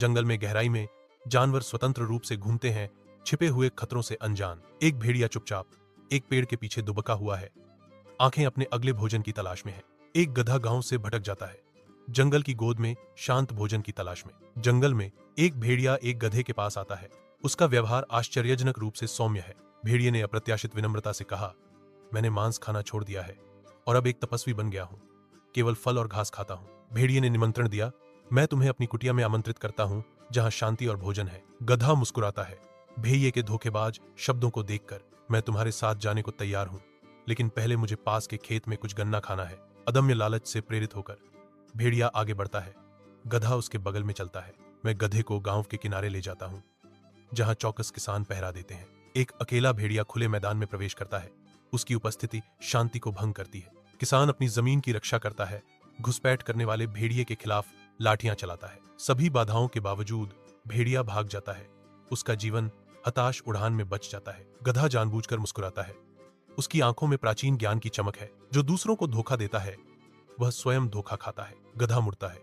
जंगल में गहराई में जानवर स्वतंत्र रूप से घूमते हैं, छिपे हुए खतरों से अनजान। एक भेड़िया चुपचाप एक पेड़ के पीछे दुबका हुआ है, आंखें अपने अगले भोजन की तलाश में है। एक गधा गांव से भटक जाता है, जंगल की गोद में शांत भोजन की तलाश में। जंगल में एक भेड़िया एक गधे के पास आता है। उसका व्यवहार आश्चर्यजनक रूप से सौम्य है। भेड़िए ने अप्रत्याशित विनम्रता से कहा, मैंने मांस खाना छोड़ दिया है और अब एक तपस्वी बन गया हूं, केवल फल और घास खाता हूं। भेड़िए ने निमंत्रण दिया, मैं तुम्हें अपनी कुटिया में आमंत्रित करता हूं, जहां शांति और भोजन है। गधा मुस्कुराता है, भेड़िए के धोखेबाज शब्दों को देखकर, मैं तुम्हारे साथ जाने को तैयार हूं, लेकिन पहले मुझे पास के खेत में कुछ गन्ना खाना है। अदम्य लालच से प्रेरित होकर भेड़िया आगे बढ़ता है, गधा उसके बगल में चलता है। मैं गधे को गांव के किनारे ले जाता हूं, जहां चौकस किसान पहरा देते हैं। एक अकेला भेड़िया खुले मैदान में प्रवेश करता है, उसकी उपस्थिति शांति को भंग करती है। किसान अपनी जमीन की रक्षा करता है, घुसपैठ करने वाले भेड़िए के खिलाफ लाठियां चलाता है। सभी बाधाओं के बावजूद भेड़िया भाग जाता है, उसका जीवन हताश उड़ान में बच जाता है। गधा जानबूझकर मुस्कुराता है, उसकी आंखों में प्राचीन ज्ञान की चमक है। जो दूसरों को धोखा देता है वह स्वयं धोखा खाता है। गधा मुड़ता है,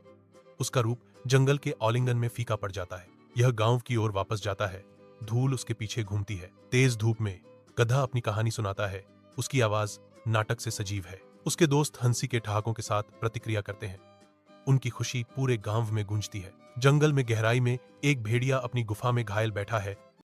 उसका रूप जंगल के आलिंगन में फीका पड़ जाता है। यह गांव की ओर वापस जाता है, धूल उसके पीछे घूमती है। तेज धूप में गधा अपनी कहानी सुनाता है, उसकी आवाज नाटक से सजीव है। उसके दोस्त हंसी के ठहाकों के साथ प्रतिक्रिया करते हैं, उनकी खुशी पूरे गांव में गूंजती है। जंगल में गहराई में एक भेड़िया अपनी गुफा में घायल बैठा है,